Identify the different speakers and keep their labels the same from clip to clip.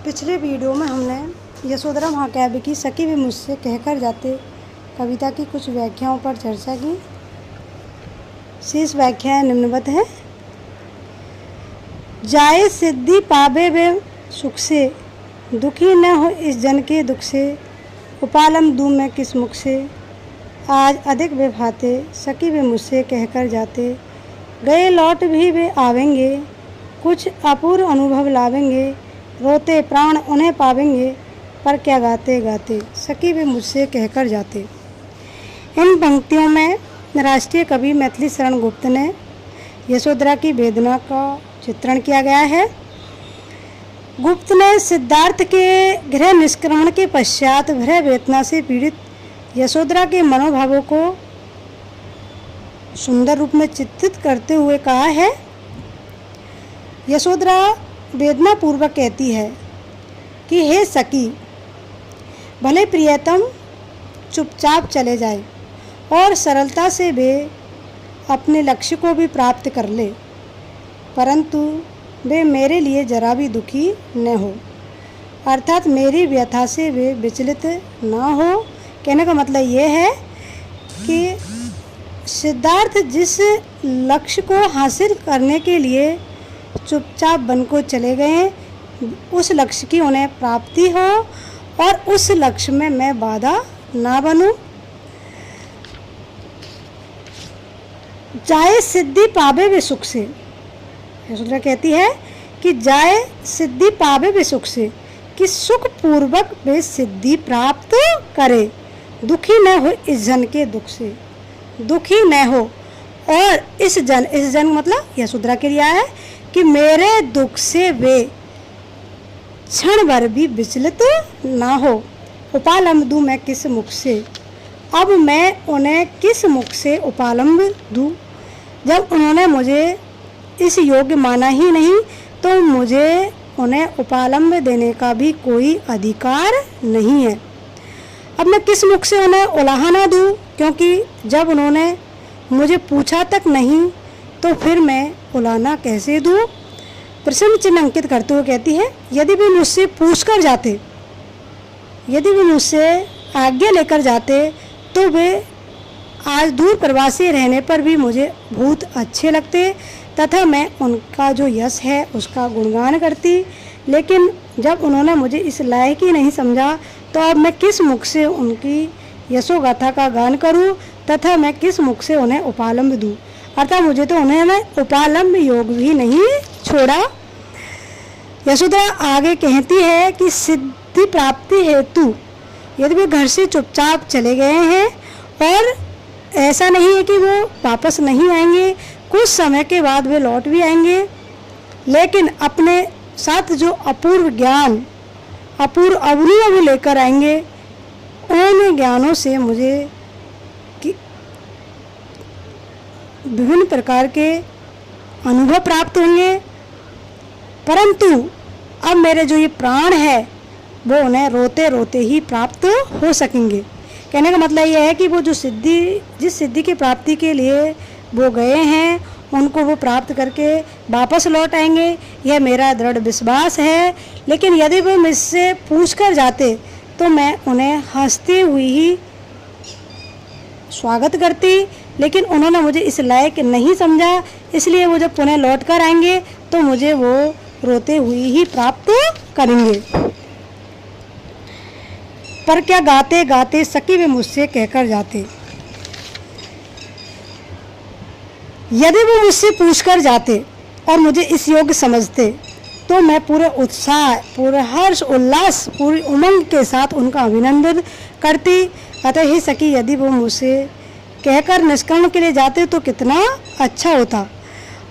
Speaker 1: पिछले वीडियो में हमने यशोधरा महाकाव्य की सखी भी मुझसे कहकर जाते कविता की कुछ व्याख्याओं पर चर्चा की। शेष व्याख्याएं निम्नवत है। जाए सिद्धि पावे वे सुख से, दुखी न हो इस जन के दुख से, उपालम दूँ मैं किस मुख से। आज अधिक वे भाते सखी वे मुझसे कहकर जाते, गए लौट भी वे आवेंगे, कुछ अपूर्व अनुभव लावेंगे, रोते प्राण उन्हें पावेंगे, पर क्या गाते गाते सखी वे मुझसे कहकर जाते। इन पंक्तियों में राष्ट्रीय कवि मैथिली शरण गुप्त ने यशोधरा की वेदना का चित्रण किया गया है। गुप्त ने सिद्धार्थ के गृह निष्क्रमण के पश्चात भय वेदना से पीड़ित यशोधरा के मनोभावों को सुंदर रूप में चित्रित करते हुए कहा है। यशोधरा वेदना पूर्वक कहती है कि हे सखी, भले प्रियतम चुपचाप चले जाए और सरलता से वे अपने लक्ष्य को भी प्राप्त कर ले, परंतु वे मेरे लिए जरा भी दुखी न हो, अर्थात मेरी व्यथा से वे विचलित ना हो। कहने का मतलब ये है कि सिद्धार्थ जिस लक्ष्य को हासिल करने के लिए चुपचाप बन को चले गए, उस लक्ष्य की उन्हें प्राप्ति हो और उस लक्ष्य में मैं बाधा ना बनूं। जाए सिद्धि पावे वे सुख से, यशोधरा कहती है कि जाए सिद्धि पावे वे सुख से, कि सुख पूर्वक वे सिद्धि प्राप्त करे, दुखी न हो इस जन के दुख से, दुखी न हो। और इस जन मतलब यशोधरा के लिए है कि मेरे दुख से वे क्षण भर भी विचलित ना हो। उपालंब दूँ मैं किस मुख से, अब मैं उन्हें किस मुख से उपालंब दूँ। जब उन्होंने मुझे इस योग्य माना ही नहीं, तो मुझे उन्हें उपालंब देने का भी कोई अधिकार नहीं है। अब मैं किस मुख से उन्हें उलाहना दूँ, क्योंकि जब उन्होंने मुझे पूछा तक नहीं तो फिर मैं उलाहना कैसे दूँ। प्रश्न चिन्ह अंकित करते हुए कहती है, यदि वे मुझसे पूछ कर जाते, यदि वे मुझसे आज्ञा लेकर जाते, तो वे आज दूर प्रवासी रहने पर भी मुझे बहुत अच्छे लगते तथा मैं उनका जो यश है उसका गुणगान करती। लेकिन जब उन्होंने मुझे इस लायक ही नहीं समझा, तो अब मैं किस मुख से उनकी यशोगाथा का गान करूं तथा मैं किस मुख से उन्हें उपालंब दूं। अर्थात मुझे तो उन्हें उपालंब योग भी नहीं छोड़ा। यशोधरा आगे कहती है कि सिद्धि प्राप्ति हेतु यदि वे घर से चुपचाप चले गए हैं, और ऐसा नहीं है कि वो वापस नहीं आएंगे, कुछ समय के बाद वे लौट भी आएंगे, लेकिन अपने साथ जो अपूर्व ज्ञान, अपूर्व अवनियाँ भी लेकर आएंगे, उन ज्ञानों से मुझे विभिन्न प्रकार के अनुभव प्राप्त होंगे, परंतु अब मेरे जो ये प्राण है वो उन्हें रोते रोते ही प्राप्त हो सकेंगे। कहने का मतलब यह है कि वो जो जिस सिद्धि की प्राप्ति के लिए वो गए हैं, उनको वो प्राप्त करके वापस लौट आएंगे, यह मेरा दृढ़ विश्वास है। लेकिन यदि वो मुझसे पूछ कर जाते तो मैं उन्हें हंसती हुई ही स्वागत करती, लेकिन उन्होंने मुझे इस लायक नहीं समझा, इसलिए वो जब पुनः लौट कर आएंगे तो मुझे वो रोते हुए ही प्राप्त करेंगे। पर क्या गाते गाते सखी वे मुझसे कहकर जाते, यदि वो मुझसे पूछकर जाते और मुझे इस योग्य समझते, तो मैं पूरे उत्साह, पूरे हर्ष उल्लास, पूरी उमंग के साथ उनका अभिनंदन करती। अतः हे सखी, यदि वो मुझसे कहकर निष्कर्म के लिए जाते तो कितना अच्छा होता,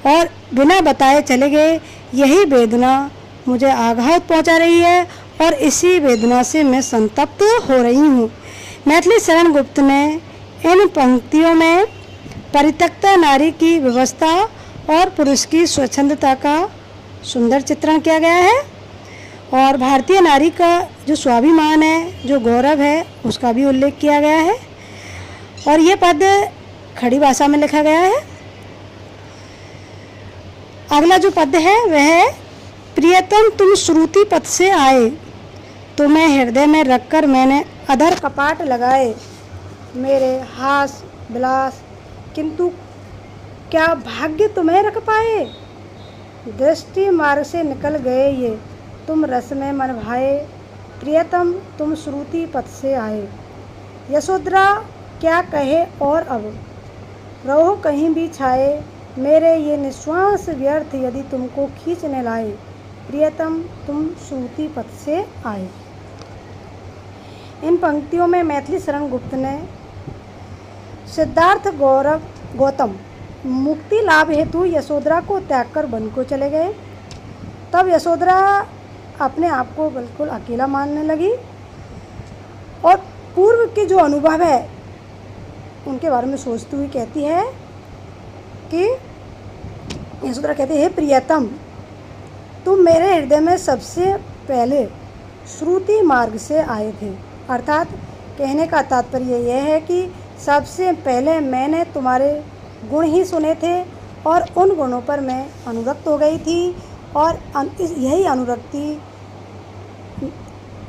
Speaker 1: और बिना बताए चले गए। यही वेदना मुझे आघात पहुंचा रही है और इसी वेदना से मैं संतप्त हो रही हूँ। मैथिली शरण गुप्त ने इन पंक्तियों में परित्यक्ता नारी की व्यवस्था और पुरुष की स्वच्छंदता का सुंदर चित्रण किया गया है, और भारतीय नारी का जो स्वाभिमान है, जो गौरव है, उसका भी उल्लेख किया गया है। और ये पद खड़ी भाषा में लिखा गया है। अगला जो पद है वह प्रियतम तुम श्रुति पथ से आए, तुम्हें हृदय में रखकर मैंने अधर कपाट लगाए। मेरे हास विलास किंतु क्या भाग्य तुम्हें रख पाए। दृष्टि मार्ग से निकल गए ये, तुम रस में मन भाए। प्रियतम तुम श्रुति पथ से आए। यशोधरा क्या कहे और अब, रहो कहीं भी छाए। मेरे ये निश्वास व्यर्थ यदि तुमको खींचने लाए। प्रियतम तुम श्रुति पथ से आए। इन पंक्तियों में मैथिली शरण गुप्त ने सिद्धार्थ गौतम मुक्ति लाभ हेतु यशोधरा को त्याग कर वन को चले गए। तब यशोधरा अपने आप को बिल्कुल अकेला मानने लगी और पूर्व के जो अनुभव है उनके बारे में सोचती हुई कहती है कि यशोधरा कहती है, हे प्रियतम तुम मेरे हृदय में सबसे पहले श्रुति मार्ग से आए थे। अर्थात कहने का तात्पर्य यह है कि सबसे पहले मैंने तुम्हारे गुण ही सुने थे और उन गुणों पर मैं अनुरक्त हो गई थी और यही अनुरक्ति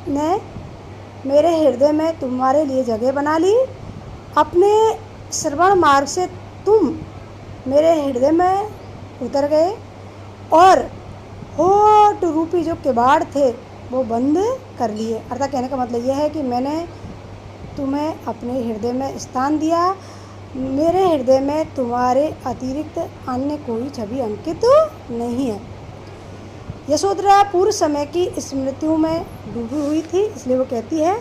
Speaker 1: ने मेरे हृदय में तुम्हारे लिए जगह बना ली। अपने श्रवण मार्ग से तुम मेरे हृदय में उतर गए और होठ रूपी जो किवाड़ थे वो बंद कर लिए। अर्थात कहने का मतलब यह है कि मैंने तुम्हें अपने हृदय में स्थान दिया। मेरे हृदय में तुम्हारे अतिरिक्त अन्य कोई छवि अंकित नहीं है। यशोधरा पूर्व समय की स्मृतियों में डूबी हुई थी, इसलिए वो कहती है,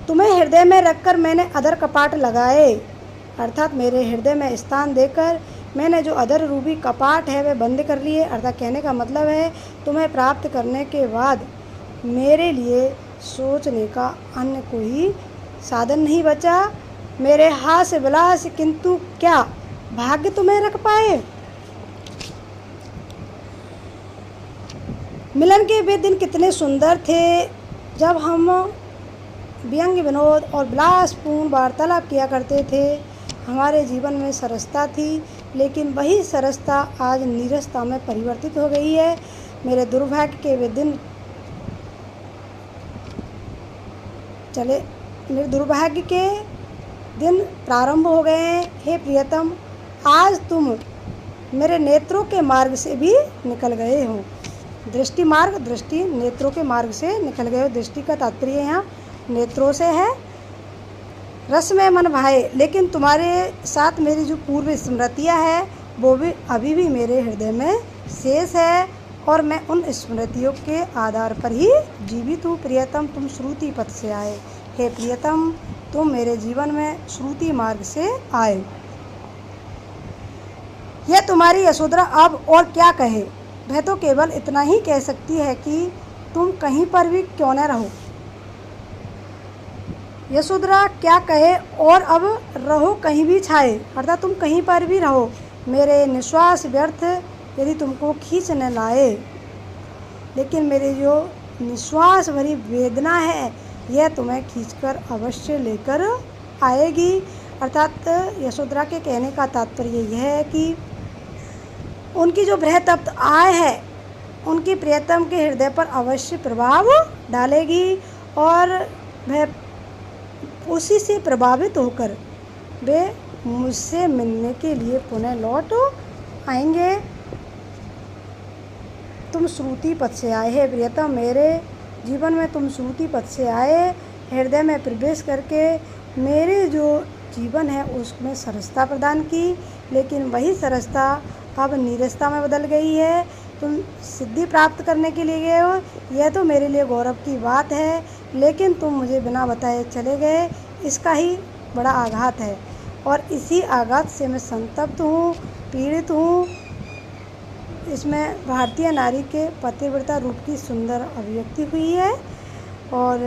Speaker 1: तुम्हें हृदय में रखकर मैंने अधर कपाट लगाए। अर्थात मेरे हृदय में स्थान देकर मैंने जो अधर रूपी कपाट है वह बंद कर लिए। अर्थात कहने का मतलब है तुम्हें प्राप्त करने के बाद मेरे लिए सोचने का अन्य कोई साधन नहीं बचा। मेरे हास विलास किंतु क्या भाग्य तुम्हें रख पाए। मिलन के वे दिन कितने सुंदर थे जब हम व्यंग विनोद और विलासपूर्ण वार्तालाप किया करते थे। हमारे जीवन में सरसता थी, लेकिन वही सरसता आज नीरसता में परिवर्तित हो गई है। मेरे दुर्भाग्य के वे दिन मेरे दुर्भाग्य के दिन प्रारंभ हो गए हैं। हे प्रियतम आज तुम मेरे नेत्रों के मार्ग से भी निकल गए हो। दृष्टि मार्ग, दृष्टि नेत्रों के मार्ग से निकल गए हो। दृष्टि का तात्पर्य यहाँ नेत्रों से है। रस में मन भाए, लेकिन तुम्हारे साथ मेरी जो पूर्व स्मृतियाँ है वो भी अभी भी मेरे हृदय में शेष है और मैं उन स्मृतियों के आधार पर ही जीवित हूँ। प्रियतम तुम श्रुति पथ से आए। हे प्रियतम तुम मेरे जीवन में श्रुति मार्ग से आए। यह तुम्हारी यशोधरा अब और क्या कहे। वह तो केवल इतना ही कह सकती है कि तुम कहीं पर भी क्यों न रहो। यशोधरा क्या कहे और अब रहो कहीं भी छाए। अर्थात तुम कहीं पर भी रहो, मेरे निश्वास व्यर्थ यदि तुमको खींच न लाए। लेकिन मेरी जो निश्वास भरी वेदना है यह तुम्हें खींचकर अवश्य लेकर आएगी। अर्थात यशोधरा के कहने का तात्पर्य यह है कि उनकी जो बृहत्तप्त आय है उनकी प्रियतम के हृदय पर अवश्य प्रभाव डालेगी और वह उसी से प्रभावित होकर वे मुझसे मिलने के लिए पुनः लौट आएंगे। तुम श्रुति पथ से आए। हे प्रियतम मेरे जीवन में तुम श्रुति पथ से आए। हृदय में प्रवेश करके मेरे जो जीवन है उसमें सरसता प्रदान की, लेकिन वही सरसता अब नीरसता में बदल गई है। तुम सिद्धि प्राप्त करने के लिए गए हो, यह तो मेरे लिए गौरव की बात है, लेकिन तुम मुझे बिना बताए चले गए, इसका ही बड़ा आघात है और इसी आघात से मैं संतप्त हूँ, पीड़ित हूँ। इसमें भारतीय नारी के पतिव्रता रूप की सुंदर अभिव्यक्ति हुई है और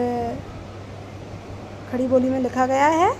Speaker 1: खड़ी बोली में लिखा गया है।